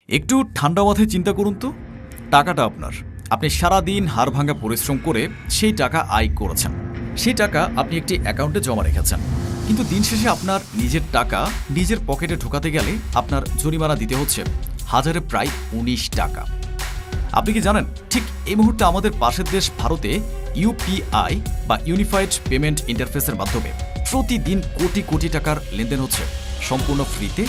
একটু ঠান্ডা মাথায় চিন্তা করুন তো, টাকাটা আপনার। আপনি সারাদিন হাড়ভাঙা পরিশ্রম করে সেই টাকা আয় করেছেন। সেই টাকা আপনি একটি অ্যাকাউন্টে জমা রেখেছেন, কিন্তু দিন শেষে আপনার নিজের টাকা নিজের পকেটে ঢোকাতে গেলে আপনার জরিমানা দিতে হচ্ছে হাজারে প্রায় ১৯ টাকা। আপনি কি জানেন, ঠিক এই মুহূর্তে আমাদের পাশের দেশ ভারতে ইউপিআই বা ইউনিফাইড পেমেন্ট ইন্টারফেসের মাধ্যমে প্রতিদিন কোটি কোটি টাকার লেনদেন হচ্ছে সম্পূর্ণ ফ্রিতে।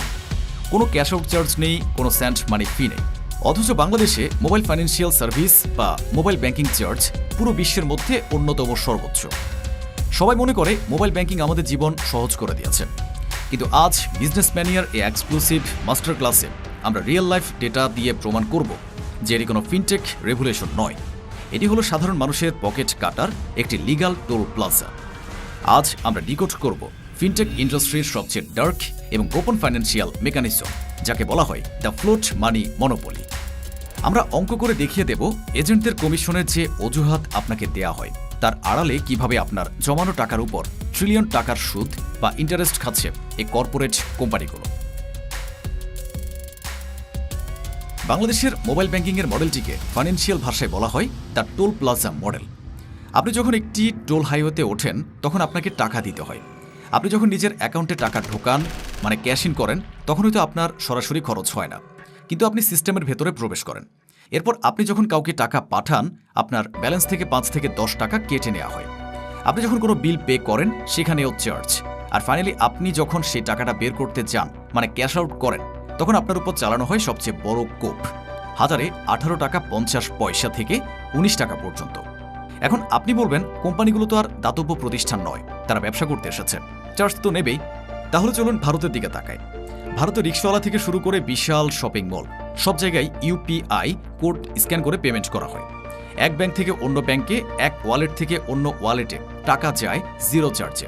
কোনো ক্যাশ আউট চার্জ নেই, কোনো সেন্ট মানি ফি নেই। অথচ বাংলাদেশে মোবাইল ফাইন্যান্সিয়াল সার্ভিস বা মোবাইল ব্যাংকিং চার্জ পুরো বিশ্বের মধ্যে অন্যতম সর্বোচ্চ। সবাই মনে করে মোবাইল ব্যাংকিং আমাদের জীবন সহজ করে দিয়েছে, কিন্তু আজ বিজনেস ম্যানিয়ার এই এক্সক্লুসিভ মাস্টার ক্লাসে আমরা রিয়েল লাইফ ডেটা দিয়ে প্রমাণ করব যে এটি কোনো ফিনটেক রেভুলেশন নয়, এটি হলো সাধারণ মানুষের পকেট কাটার একটি লিগ্যাল টোল প্লাজা। আজ আমরা ডিকোড করব ফিনটেক ইন্ডাস্ট্রির সবচেয়ে ডার্ক এবং গোপন ফাইন্যান্সিয়াল মেকানিজম, যাকে বলা হয় দ্য ফ্লোট মানি মনোপলি। আমরা অঙ্ক করে দেখিয়ে দেব এজেন্টদের কমিশনের যে অজুহাত আপনাকে দেয়া হয় তার আড়ালে কিভাবে আপনার জমানো টাকার উপর ট্রিলিয়ন টাকার সুদ বা ইন্টারেস্ট খাচ্ছে এই কর্পোরেট কোম্পানিগুলো। বাংলাদেশের মোবাইল ব্যাংকিংয়ের মডেলটিকে ফাইন্যান্সিয়াল ভাষায় বলা হয় দ্য টোল প্লাজা মডেল। আপনি যখন একটি টোল হাইওয়েতে ওঠেন তখন আপনাকে টাকা দিতে হয়। আপনি যখন নিজের অ্যাকাউন্টে টাকা ঢোকান, মানে ক্যাশ ইন করেন, তখন হয়তো আপনার সরাসরি খরচ হয় না, কিন্তু আপনি সিস্টেমের ভেতরে প্রবেশ করেন। এরপর আপনি যখন কাউকে টাকা পাঠান, আপনার ব্যালেন্স থেকে ৫ থেকে ১০ টাকা কেটে নেওয়া হয়। আপনি যখন কোনো বিল পে করেন, সেখানেও চার্জ। আর ফাইনালি আপনি যখন সেই টাকাটা বের করতে যান, মানে ক্যাশ আউট করেন, তখন আপনার উপর চালানো হয় সবচেয়ে বড় কোপ, হাজারে ১৮ টাকা ৫০ পয়সা থেকে ১৯ টাকা পর্যন্ত। এখন আপনি বলবেন, কোম্পানিগুলো তো আর দাতব্য প্রতিষ্ঠান নয়, তারা ব্যবসা করতে এসেছে, চার্জ তো নেবেই। তাহলে চলুন ভারতের দিকে তাকাই। ভারতে রিক্সাওয়ালা থেকে শুরু করে বিশাল শপিং মল, সব জায়গায় ইউপিআই কোড স্ক্যান করে পেমেন্ট করা হয়। এক ব্যাংক থেকে অন্য ব্যাংকে, এক ওয়ালেট থেকে অন্য ওয়ালেটে টাকা যায় জিরো চার্জে।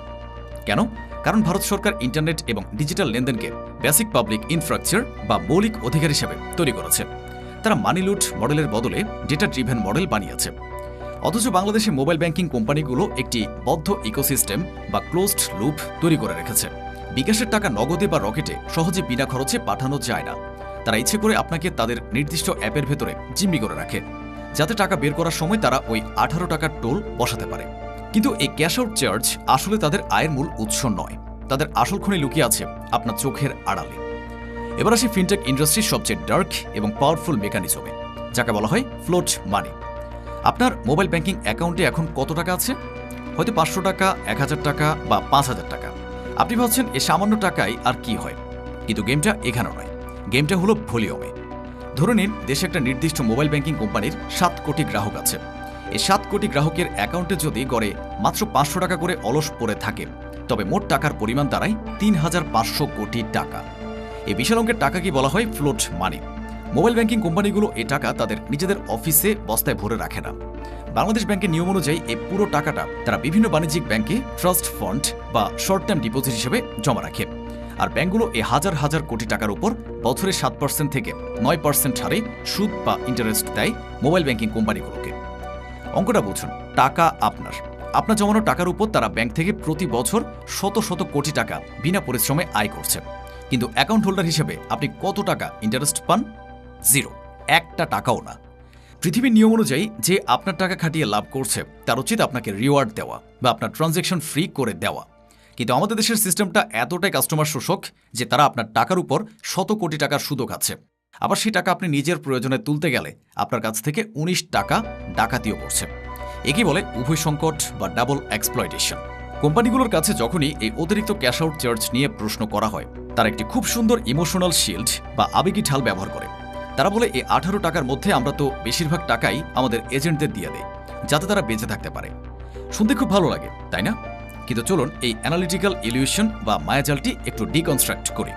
কেন? কারণ ভারত সরকার ইন্টারনেট এবং ডিজিটাল লেনদেনকে বেসিক পাবলিক ইনফ্রাস্ট্রাকচার বা মৌলিক অধিকার হিসেবে তৈরি করেছে। তারা মানি লুট মডেলের বদলে ডেটা ড্রিভেন মডেল বানিয়েছে। অথচ বাংলাদেশে মোবাইল ব্যাংকিং কোম্পানিগুলো একটি বদ্ধ ইকোসিস্টেম বা ক্লোজড লুপ তৈরি করে রেখেছে। বিকাশের টাকা নগদে বা রকেটে সহজে বিনা খরচে পাঠানো যায় না। তারা ইচ্ছে করে আপনাকে তাদের নির্দিষ্ট অ্যাপের ভেতরে জিম্মি করে রাখে, যাতে টাকা বের করার সময় তারা ওই ১৮ টাকার টোল বসাতে পারে। কিন্তু এই ক্যাশ আউট চার্জ আসলে তাদের আয়ের মূল উৎস নয়, তাদের আসল খনি লুকিয়ে আছে আপনার চোখের আড়ালে। এবার আসি ফিনটেক ইন্ডাস্ট্রির সবচেয়ে ডার্ক এবং পাওয়ারফুল মেকানিজমে, যাকে বলা হয় ফ্লোট মানি। আপনার মোবাইল ব্যাংকিং অ্যাকাউন্টে এখন কত টাকা আছে? হয়তো ৫০০ টাকা, ১০০০ টাকা বা ৫০০০ টাকা। আপনি ভাবছেন এ সামান্য টাকায় আর কি হয়, কিন্তু গেমটা এখানে নয়, গেমটা হলো ভলিউমে। ধরে নিন, দেশে একটা নির্দিষ্ট মোবাইল ব্যাংকিং কোম্পানির ৭ কোটি গ্রাহক আছে। এই ৭ কোটি গ্রাহকের অ্যাকাউন্টে যদি গড়ে মাত্র ৫০০ টাকা করে অলস পড়ে থাকে, তবে মোট টাকার পরিমাণ দাঁড়ায় ৩৫০০ কোটি টাকা। এই বিশাল অঙ্কের টাকাকে বলা হয় ফ্লোট মানি। মোবাইল ব্যাংকিং কোম্পানিগুলো এই টাকা তাদের নিজেদের অফিসে বস্তায় ভরে রাখে না। বাংলাদেশ ব্যাংকের নিয়ম অনুযায়ী এই পুরো টাকাটা তারা বিভিন্ন বাণিজ্যিক ব্যাংকে ট্রাস্ট ফান্ড বা শর্ট টার্ম ডিপোজিট হিসেবে জমা রাখে। আর ব্যাংকগুলো এই হাজার হাজার কোটি টাকার উপর বছরে ৭% থেকে ৯% হারে সুদ বা ইন্টারেস্ট দেয় মোবাইল ব্যাংকিং কোম্পানিগুলোকে। অঙ্কটা বুঝুন, টাকা আপনার, আপনার জমানো টাকার উপর তারা ব্যাংক থেকে প্রতি বছর শত শত কোটি টাকা বিনা পরিশ্রমে আয় করছে। কিন্তু অ্যাকাউন্ট হোল্ডার হিসেবে আপনি কত টাকা ইন্টারেস্ট পান? জিরো, একটা টাকাও না। পৃথিবীর নিয়ম অনুযায়ী যে আপনার টাকা খাটিয়ে লাভ করছে তার উচিত আপনাকে রিওয়ার্ড দেওয়া বা আপনার ট্রানজ্যাকশন ফ্রি করে দেওয়া। কিন্তু আমাদের দেশের সিস্টেমটা এতটাই কাস্টমার শোষক যে তারা আপনার টাকার উপর শত কোটি টাকার সুদও খাচ্ছে। আবার সেই টাকা আপনি নিজের প্রয়োজনে তুলতে গেলে আপনার কাছ থেকে ১৯ টাকা ডাকাতিও করছে। একে বলে উভয় সংকট বা ডাবল এক্সপ্লয়টেশন। কোম্পানিগুলোর কাছে যখনই এই অতিরিক্ত ক্যাশ আউট চার্জ নিয়ে প্রশ্ন করা হয়, তারা একটি খুব সুন্দর ইমোশনাল শিল্ড বা আবেগী ঢাল ব্যবহার করে। তারা বলে, এই ১৮ টাকার মধ্যে আমরা তো বেশিরভাগ টাকাই আমাদের এজেন্টদের দিয়ে দেয়, যাতে তারা বেঁচে থাকতে পারে। শুনতে খুব ভালো লাগে, তাই না? কিন্তু চলুন এই অ্যানালিটিক্যাল ইলিউশন বা মায়াজালটি একটু ডিকনস্ট্রাক্ট করি।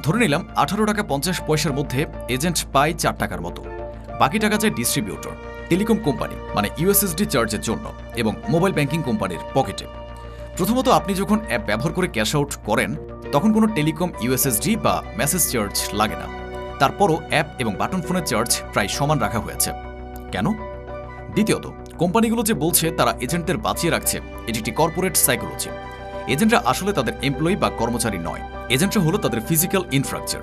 ধরে নিলাম ১৮ টাকা ৫০ পয়সার মধ্যে এজেন্ট পায় ৪ টাকার মতো, বাকি টাকা যায় ডিস্ট্রিবিউটর, টেলিকম কোম্পানি মানে ইউএসএসডি চার্জের জন্য এবং মোবাইল ব্যাংকিং কোম্পানির পকেটে। প্রথমত, আপনি যখন অ্যাপ ব্যবহার করে ক্যাশ আউট করেন তখন কোনো টেলিকম ইউএসএসডি বা মেসেজ চার্জ লাগে না। তারপরও অ্যাপ এবং বাটন ফোনের চার্জ প্রায় সমান রাখা হয়েছে। কেন? দ্বিতীয়ত, কোম্পানিগুলো যে বলছে তারা এজেন্টদের বাঁচিয়ে রাখছে, এটি একটি কর্পোরেট সাইকোলজি। এজেন্টরা আসলে তাদের এমপ্লয়ি বা কর্মচারী নয়, এজেন্টরা হলো তাদের ফিজিক্যাল ইনফ্রাস্ট্রাকচার।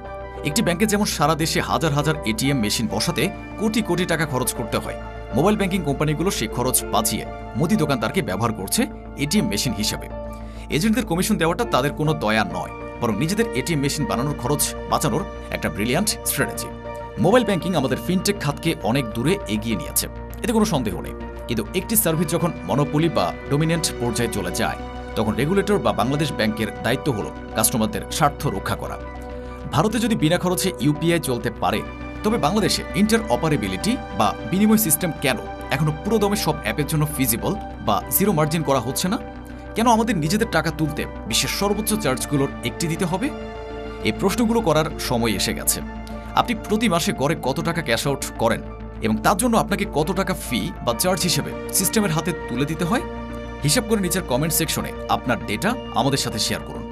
একটি ব্যাংকে যেমন সারা দেশে হাজার হাজার এটিএম মেশিন বসাতে কোটি কোটি টাকা খরচ করতে হয়, মোবাইল ব্যাংকিং কোম্পানিগুলো সেই খরচ বাঁচিয়ে মুদি দোকানদারকে ব্যবহার করছে এটিএম মেশিন হিসেবে। এজেন্টদের কমিশন দেওয়াটা তাদের কোনো দয়া নয়, বরং নিজেদের এটিএম মেশিন বানানোর খরচ বাঁচানোর একটা ব্রিলিয়ান্ট স্ট্র্যাটেজি। মোবাইল ব্যাংকিং আমাদের ফিনটেক খাতকে অনেক দূরে এগিয়ে নিয়েছে, এতে কোনো সন্দেহ নেই। কিন্তু একটি সার্ভিস যখন মনোপলি বা ডমিনেন্ট পর্যায়ে চলে যায়, তখন রেগুলেটর বা বাংলাদেশ ব্যাংকের দায়িত্ব হলো কাস্টমারদের স্বার্থ রক্ষা করা। ভারতে যদি বিনা খরচে ইউপিআই চলতে পারে, তবে বাংলাদেশে ইন্টার অপারেবিলিটি বা বিনিময় সিস্টেম কেন এখনো পুরোদমে সব অ্যাপের জন্য ফিজিবল বা জিরো মার্জিন করা হচ্ছে না? কেন আমাদের নিজেদের টাকা তুলতে বিশ্বের সর্বোচ্চ চার্জগুলোর একটি দিতে হবে? এই প্রশ্নগুলো করার সময় এসে গেছে। আপনি প্রতি মাসে গড়ে কত টাকা ক্যাশ আউট করেন এবং তার জন্য আপনাকে কত টাকা ফি বা চার্জ হিসেবে সিস্টেমের হাতে তুলে দিতে হয়? হিসাব করে নিচের কমেন্ট সেকশনে আপনার ডেটা আমাদের সাথে শেয়ার করুন।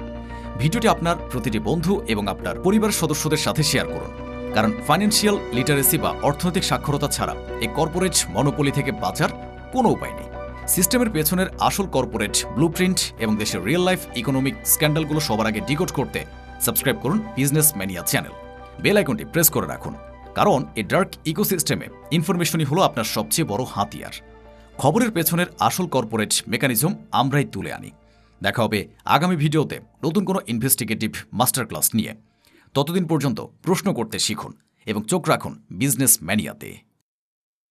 ভিডিওটি আপনার প্রতিটি বন্ধু এবং আপনার পরিবারের সদস্যদের সাথে শেয়ার করুন, কারণ ফাইন্যান্সিয়াল লিটারেসি বা অর্থনৈতিক সাক্ষরতা ছাড়া এই কর্পোরেট মনোপলি থেকে বাঁচার কোনো উপায় নেই। সিস্টেমের পেছনের আসল কর্পোরেট ব্লুপ্রিন্ট এবং দেশের রিয়েল লাইফ ইকোনমিক স্ক্যান্ডালগুলো সবার আগে ডিকোড করতে সাবস্ক্রাইব করুন বিজনেস ম্যানিয়া চ্যানেল। বেল আইকনটি প্রেস করে রাখুন, কারণ এই ডার্ক ইকোসিস্টেমে ইনফরমেশনই হলো আপনার সবচেয়ে বড় হাতিয়ার। খবরের পেছনের আসল কর্পোরেট মেকানিজম আমরাই তুলে আনি। দেখা হবে আগামী ভিডিওতে নতুন কোনো ইনভেস্টিগেটিভ মাস্টার ক্লাস নিয়ে। ততদিন পর্যন্ত প্রশ্ন করতে শিখুন এবং চোখ রাখুন বিজনেস ম্যানিয়াতে।